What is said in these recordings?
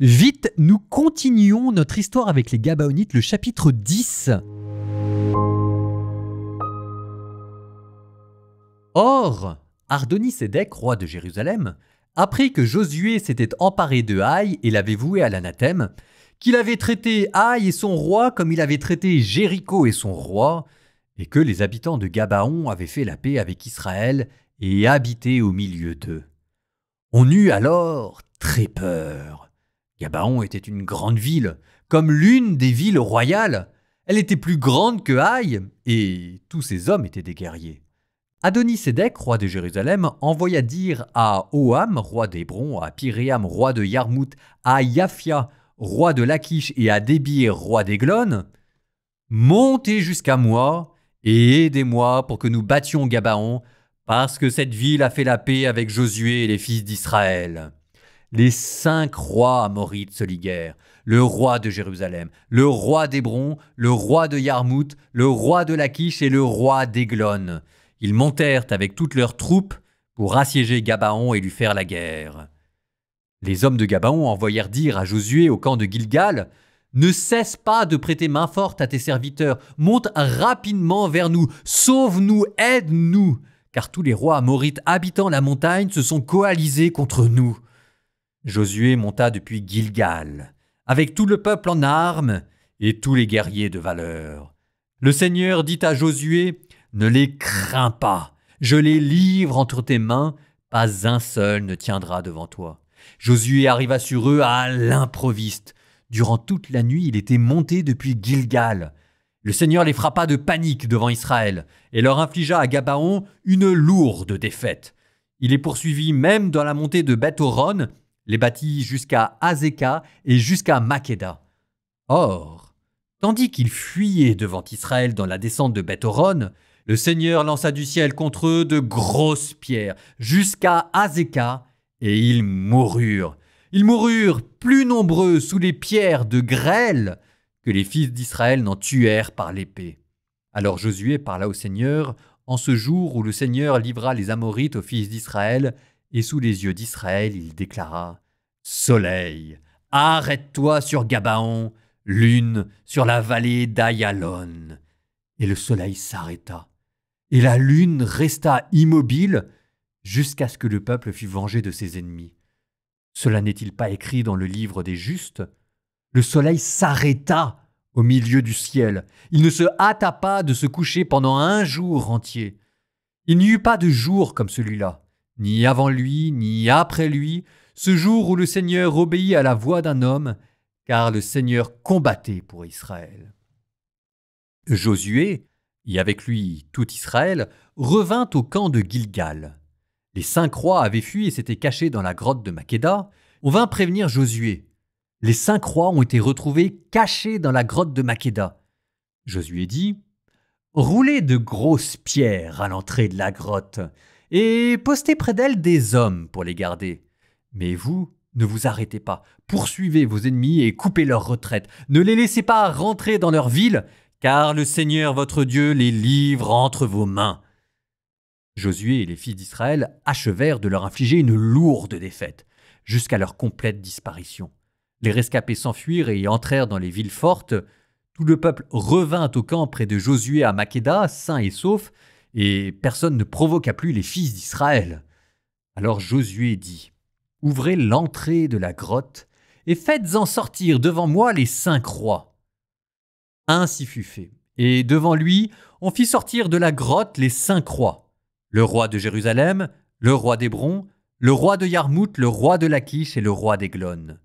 Vite, nous continuons notre histoire avec les Gabaonites, le chapitre 10. Or, Ardoni-Sédec, roi de Jérusalem, apprit que Josué s'était emparé de Haï et l'avait voué à l'anathème, qu'il avait traité Haï et son roi comme il avait traité Jéricho et son roi, et que les habitants de Gabaon avaient fait la paix avec Israël et habité au milieu d'eux. On eut alors très peur. Gabaon était une grande ville, comme l'une des villes royales. Elle était plus grande que Haï, et tous ses hommes étaient des guerriers. Adoni-Sédec, roi de Jérusalem, envoya dire à Oham, roi d'Hébron, à Piréam, roi de Yarmout, à Yaphia, roi de Lachish, et à Débir, roi d'Églon, « Montez jusqu'à moi et aidez-moi pour que nous battions Gabaon, parce que cette ville a fait la paix avec Josué et les fils d'Israël. » Les 5 rois amorites se liguèrent, le roi de Jérusalem, le roi d'Hébron, le roi de Yarmout, le roi de Lachish et le roi d'Églon. Ils montèrent avec toutes leurs troupes pour assiéger Gabaon et lui faire la guerre. Les hommes de Gabaon envoyèrent dire à Josué au camp de Gilgal, « Ne cesse pas de prêter main forte à tes serviteurs, monte rapidement vers nous, sauve-nous, aide-nous, car tous les rois amorites habitant la montagne se sont coalisés contre nous. » Josué monta depuis Gilgal, avec tout le peuple en armes et tous les guerriers de valeur. Le Seigneur dit à Josué, « Ne les crains pas, je les livre entre tes mains, pas un seul ne tiendra devant toi. » Josué arriva sur eux à l'improviste. Durant toute la nuit, il était monté depuis Gilgal. Le Seigneur les frappa de panique devant Israël et leur infligea à Gabaon une lourde défaite. Il les poursuivit même dans la montée de Beth-Horon, les battit jusqu'à Azéka et jusqu'à Makeda. Or, tandis qu'ils fuyaient devant Israël dans la descente de Beth-Horon, le Seigneur lança du ciel contre eux de grosses pierres jusqu'à Azéka, et ils moururent. Ils moururent plus nombreux sous les pierres de grêle que les fils d'Israël n'en tuèrent par l'épée. Alors Josué parla au Seigneur en ce jour où le Seigneur livra les Amorites aux fils d'Israël, et sous les yeux d'Israël, il déclara « Soleil, arrête-toi sur Gabaon, lune sur la vallée d'Ayalon. » Et le soleil s'arrêta, et la lune resta immobile jusqu'à ce que le peuple fût vengé de ses ennemis. Cela n'est-il pas écrit dans le livre des justes? Le soleil s'arrêta au milieu du ciel. Il ne se hâta pas de se coucher pendant un jour entier. Il n'y eut pas de jour comme celui-là, ni avant lui, ni après lui, ce jour où le Seigneur obéit à la voix d'un homme, car le Seigneur combattait pour Israël. Josué, et avec lui tout Israël, revint au camp de Gilgal. Les 5 rois avaient fui et s'étaient cachés dans la grotte de Makeda. On vint prévenir Josué. Les 5 rois ont été retrouvés cachés dans la grotte de Makeda. Josué dit, « Roulez de grosses pierres à l'entrée de la grotte et postez près d'elle des hommes pour les garder. Mais vous, ne vous arrêtez pas, poursuivez vos ennemis et coupez leur retraite. Ne les laissez pas rentrer dans leur ville, car le Seigneur votre Dieu les livre entre vos mains. » Josué et les fils d'Israël achevèrent de leur infliger une lourde défaite, jusqu'à leur complète disparition. Les rescapés s'enfuirent et entrèrent dans les villes fortes. Tout le peuple revint au camp près de Josué à Makeda, sain et sauf, et personne ne provoqua plus les fils d'Israël. Alors Josué dit, « Ouvrez l'entrée de la grotte et faites-en sortir devant moi les 5 rois. » Ainsi fut fait, et devant lui, on fit sortir de la grotte les 5 rois, le roi de Jérusalem, le roi d'Hébron, le roi de Yarmout, le roi de Lachish et le roi d'Églon.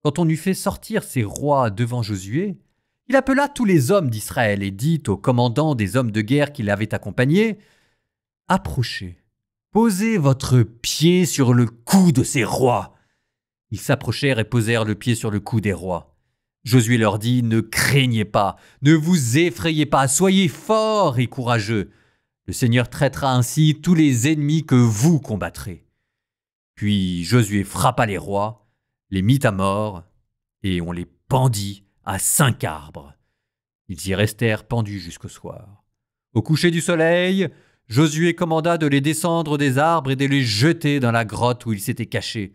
Quand on eut fait sortir ces rois devant Josué, il appela tous les hommes d'Israël et dit aux commandants des hommes de guerre qui l'avaient accompagné, « Approchez, posez votre pied sur le cou de ces rois. » Ils s'approchèrent et posèrent le pied sur le cou des rois. Josué leur dit, « Ne craignez pas, ne vous effrayez pas, soyez forts et courageux. Le Seigneur traitera ainsi tous les ennemis que vous combattrez. » Puis Josué frappa les rois, les mit à mort, et on les pendit à 5 arbres. Ils y restèrent pendus jusqu'au soir. Au coucher du soleil, Josué commanda de les descendre des arbres et de les jeter dans la grotte où ils s'étaient cachés.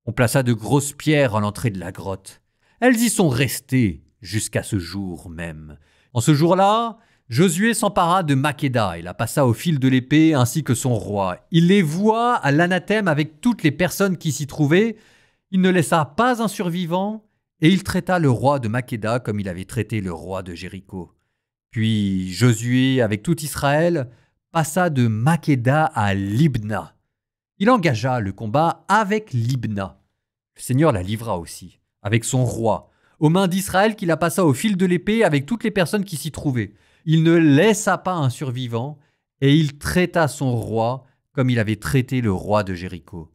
On plaça de grosses pierres à l'entrée de la grotte. Elles y sont restées jusqu'à ce jour même. En ce jour-là, Josué s'empara de Makkéda et la passa au fil de l'épée ainsi que son roi. Il les voua à l'anathème avec toutes les personnes qui s'y trouvaient. Il ne laissa pas un survivant et il traita le roi de Makkéda comme il avait traité le roi de Jéricho. Puis Josué, avec tout Israël, passa de Makkéda à Libna. Il engagea le combat avec Libna. Le Seigneur la livra aussi, avec son roi, aux mains d'Israël qui la passa au fil de l'épée avec toutes les personnes qui s'y trouvaient. Il ne laissa pas un survivant et il traita son roi comme il avait traité le roi de Jéricho.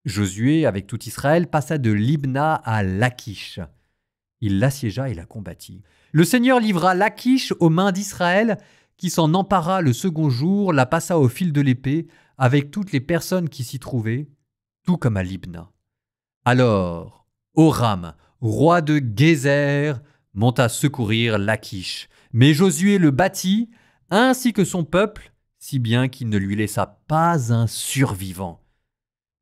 Josué, avec tout Israël, passa de Libna à Lachish. Il l'assiégea et la combattit. Le Seigneur livra Lachish aux mains d'Israël, qui s'en empara le second jour, la passa au fil de l'épée, avec toutes les personnes qui s'y trouvaient, tout comme à Libna. Alors, Horam, roi de Gézer, monta secourir Lachish, mais Josué le battit, ainsi que son peuple, si bien qu'il ne lui laissa pas un survivant.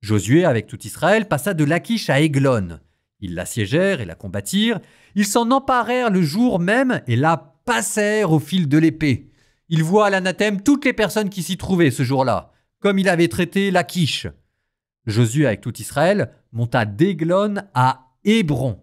Josué, avec tout Israël, passa de Lachish à Églon. Ils l'assiégèrent et la combattirent. Ils s'en emparèrent le jour même et la passèrent au fil de l'épée. Il voua à l'anathème toutes les personnes qui s'y trouvaient ce jour-là, comme il avait traité Lachish. Josué, avec tout Israël, monta d'Églon à Hébron.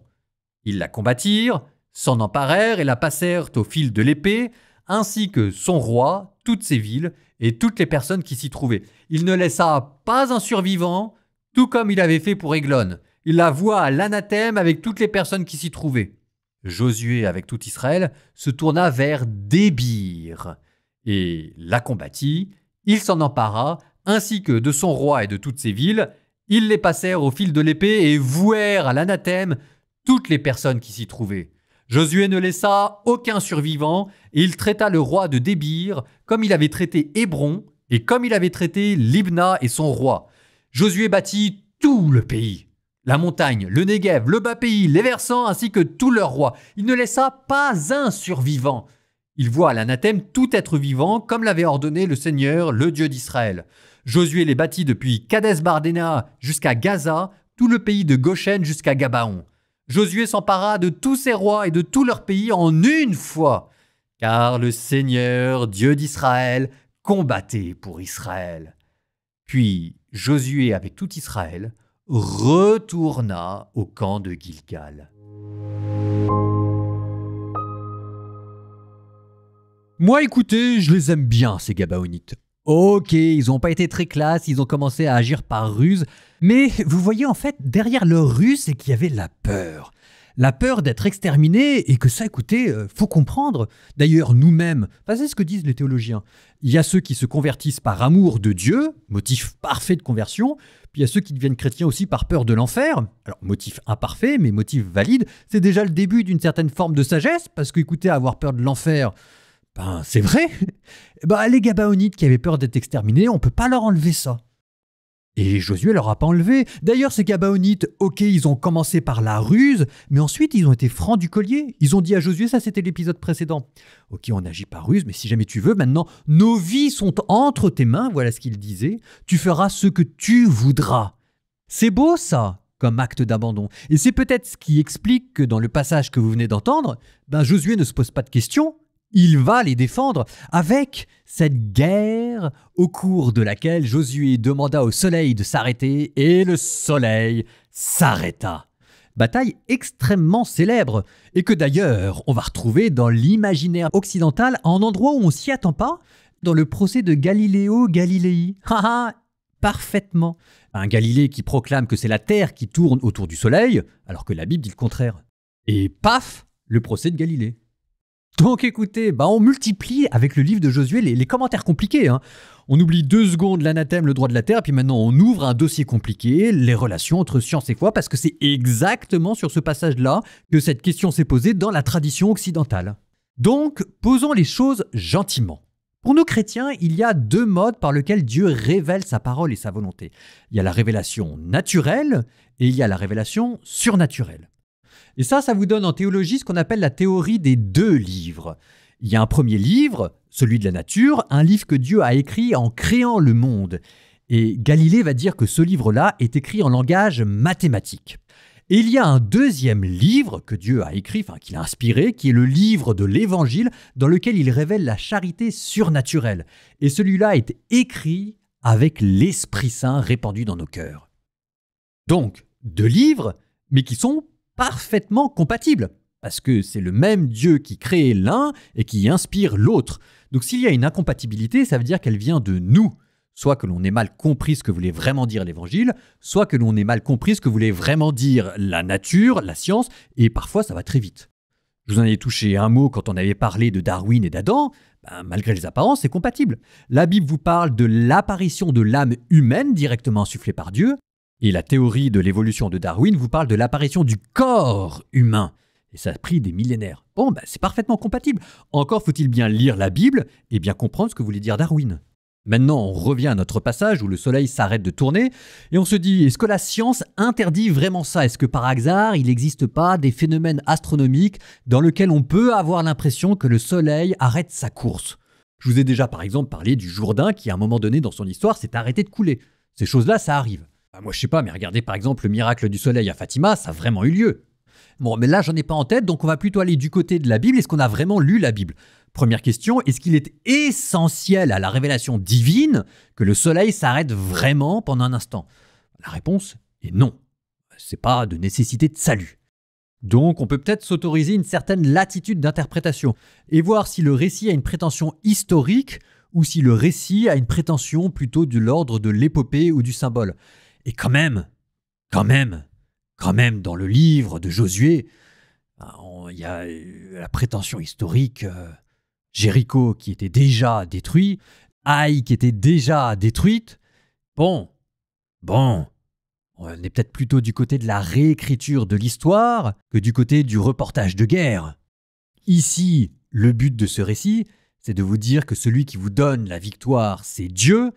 Ils la combattirent, s'en emparèrent et la passèrent au fil de l'épée, ainsi que son roi, toutes ses villes et toutes les personnes qui s'y trouvaient. Il ne laissa pas un survivant, tout comme il avait fait pour Églon. Il la voua à l'anathème avec toutes les personnes qui s'y trouvaient. Josué, avec tout Israël, se tourna vers Débir et la combattit. Il s'en empara, ainsi que de son roi et de toutes ses villes. Ils les passèrent au fil de l'épée et vouèrent à l'anathème toutes les personnes qui s'y trouvaient. Josué ne laissa aucun survivant et il traita le roi de Débir comme il avait traité Hébron et comme il avait traité Libna et son roi. Josué battit tout le pays, la montagne, le Néguev, le bas pays, les versants ainsi que tous leurs rois. Il ne laissa pas un survivant. Il voua à l'anathème tout être vivant comme l'avait ordonné le Seigneur, le Dieu d'Israël. Josué les battit depuis Kadès-Bardéna jusqu'à Gaza, tout le pays de Goshen jusqu'à Gabaon. Josué s'empara de tous ses rois et de tout leur pays en une fois, car le Seigneur, Dieu d'Israël, combattait pour Israël. Puis Josué, avec tout Israël, retourna au camp de Gilgal. Moi, écoutez, je les aime bien, ces Gabaonites. Ok, ils n'ont pas été très classe, ils ont commencé à agir par ruse, mais vous voyez en fait, derrière leur ruse, c'est qu'il y avait la peur. La peur d'être exterminé et que ça, écoutez, faut comprendre. D'ailleurs, nous-mêmes, c'est ce que disent les théologiens. Il y a ceux qui se convertissent par amour de Dieu, motif parfait de conversion, puis il y a ceux qui deviennent chrétiens aussi par peur de l'enfer. Alors, motif imparfait, mais motif valide, c'est déjà le début d'une certaine forme de sagesse, parce que, écoutez, avoir peur de l'enfer, c'est vrai. Les Gabaonites qui avaient peur d'être exterminés, on ne peut pas leur enlever ça. Et Josué leur a pas enlevé. D'ailleurs, ces Gabaonites, ok, ils ont commencé par la ruse, mais ensuite ils ont été francs du collier. Ils ont dit à Josué, ça c'était l'épisode précédent. Ok, on agit par ruse, mais si jamais tu veux, maintenant, nos vies sont entre tes mains, voilà ce qu'il disait. Tu feras ce que tu voudras. C'est beau ça, comme acte d'abandon. Et c'est peut-être ce qui explique que dans le passage que vous venez d'entendre, Josué ne se pose pas de questions. Il va les défendre avec cette guerre au cours de laquelle Josué demanda au soleil de s'arrêter et le soleil s'arrêta. Bataille extrêmement célèbre et que d'ailleurs on va retrouver dans l'imaginaire occidental à un endroit où on s'y attend pas, dans le procès de Galiléo Galilei. Parfaitement. Un Galilée qui proclame que c'est la Terre qui tourne autour du soleil alors que la Bible dit le contraire. Et paf, le procès de Galilée. Donc écoutez, on multiplie avec le livre de Josué les commentaires compliqués. On oublie 2 secondes l'anathème, le droit de la terre, puis maintenant on ouvre un dossier compliqué, les relations entre science et foi, parce que c'est exactement sur ce passage-là que cette question s'est posée dans la tradition occidentale. Donc, posons les choses gentiment. Pour nous chrétiens, il y a 2 modes par lesquels Dieu révèle sa parole et sa volonté. Il y a la révélation naturelle et il y a la révélation surnaturelle. Et ça vous donne en théologie ce qu'on appelle la théorie des 2 livres. Il y a un premier livre, celui de la nature, un livre que Dieu a écrit en créant le monde. Et Galilée va dire que ce livre-là est écrit en langage mathématique. Et il y a un deuxième livre que Dieu a écrit, qu'il a inspiré, qui est le livre de l'Évangile, dans lequel il révèle la charité surnaturelle. Et celui-là est écrit avec l'Esprit Saint répandu dans nos cœurs. Donc, deux livres, mais qui sont parfaitement compatibles, parce que c'est le même Dieu qui crée l'un et qui inspire l'autre. Donc s'il y a une incompatibilité, ça veut dire qu'elle vient de nous. Soit que l'on ait mal compris ce que voulait vraiment dire l'Évangile, soit que l'on ait mal compris ce que voulait vraiment dire la nature, la science, et parfois ça va très vite. Je vous en ai touché un mot quand on avait parlé de Darwin et d'Adam, malgré les apparences, c'est compatible. La Bible vous parle de l'apparition de l'âme humaine directement insufflée par Dieu, et la théorie de l'évolution de Darwin vous parle de l'apparition du corps humain. Et ça a pris des millénaires. Bon, c'est parfaitement compatible. Encore faut-il bien lire la Bible et bien comprendre ce que voulait dire Darwin. Maintenant, on revient à notre passage où le soleil s'arrête de tourner et on se dit, est-ce que la science interdit vraiment ça? Est-ce que par hasard, il n'existe pas des phénomènes astronomiques dans lesquels on peut avoir l'impression que le soleil arrête sa course? Je vous ai déjà par exemple parlé du Jourdain qui à un moment donné dans son histoire s'est arrêté de couler. Ces choses-là, ça arrive. Moi je sais pas, mais regardez par exemple le miracle du soleil à Fatima, ça a vraiment eu lieu. Bon, mais là j'en ai pas en tête, donc on va plutôt aller du côté de la Bible. Est-ce qu'on a vraiment lu la Bible? Première question, est-ce qu'il est essentiel à la révélation divine que le soleil s'arrête vraiment pendant un instant? La réponse est non. C'est pas de nécessité de salut. Donc on peut peut-être s'autoriser une certaine latitude d'interprétation et voir si le récit a une prétention historique ou si le récit a une prétention plutôt de l'ordre de l'épopée ou du symbole. Et quand même, dans le livre de Josué, il y a la prétention historique, Jéricho qui était déjà détruit, Haï qui était déjà détruite. Bon, on est peut-être plutôt du côté de la réécriture de l'histoire que du côté du reportage de guerre. Ici, le but de ce récit, c'est de vous dire que celui qui vous donne la victoire, c'est Dieu,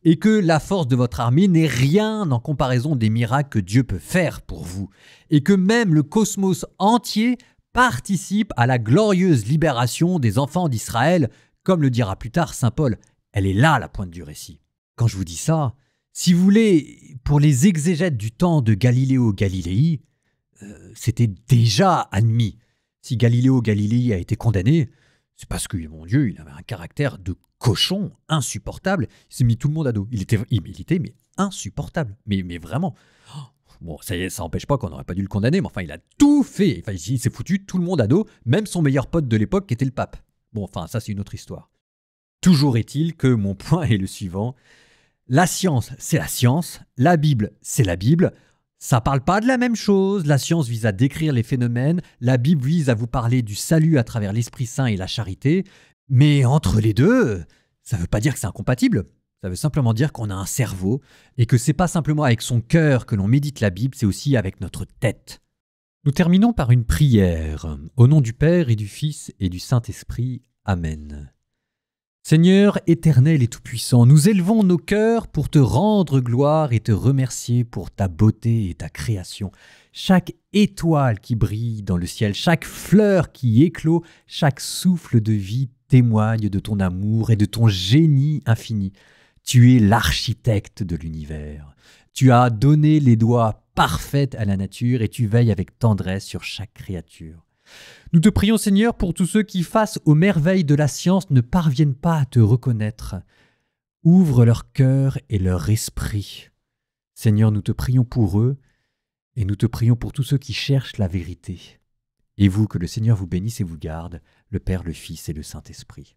et que la force de votre armée n'est rien en comparaison des miracles que Dieu peut faire pour vous, et que même le cosmos entier participe à la glorieuse libération des enfants d'Israël, comme le dira plus tard saint Paul. Elle est là la pointe du récit. Quand je vous dis ça, si vous voulez, pour les exégètes du temps de Galiléo Galilei, c'était déjà admis. Si Galiléo Galilei a été condamné, c'est parce que, mon Dieu, il avait un caractère de cochon insupportable. Il s'est mis tout le monde à dos. Il était mais insupportable. Mais vraiment. Bon, ça n'empêche pas qu'on n'aurait pas dû le condamner, mais enfin, il a tout fait. Enfin, il s'est foutu tout le monde à dos, même son meilleur pote de l'époque qui était le pape. Bon, enfin, ça, c'est une autre histoire. Toujours est-il que mon point est le suivant. La science, c'est la science. La Bible, c'est la Bible. Ça parle pas de la même chose. La science vise à décrire les phénomènes. La Bible vise à vous parler du salut à travers l'Esprit Saint et la charité. Mais entre les deux, ça veut pas dire que c'est incompatible. Ça veut simplement dire qu'on a un cerveau et que c'est pas simplement avec son cœur que l'on médite la Bible, c'est aussi avec notre tête. Nous terminons par une prière. Au nom du Père et du Fils et du Saint-Esprit. Amen. Seigneur éternel et tout-puissant, nous élevons nos cœurs pour te rendre gloire et te remercier pour ta beauté et ta création. Chaque étoile qui brille dans le ciel, chaque fleur qui éclot, chaque souffle de vie témoigne de ton amour et de ton génie infini. Tu es l'architecte de l'univers. Tu as donné les doigts parfaits à la nature et tu veilles avec tendresse sur chaque créature. Nous te prions, Seigneur, pour tous ceux qui, face aux merveilles de la science, ne parviennent pas à te reconnaître. Ouvre leur cœur et leur esprit. Seigneur, nous te prions pour eux et nous te prions pour tous ceux qui cherchent la vérité. Et vous, que le Seigneur vous bénisse et vous garde, le Père, le Fils et le Saint-Esprit.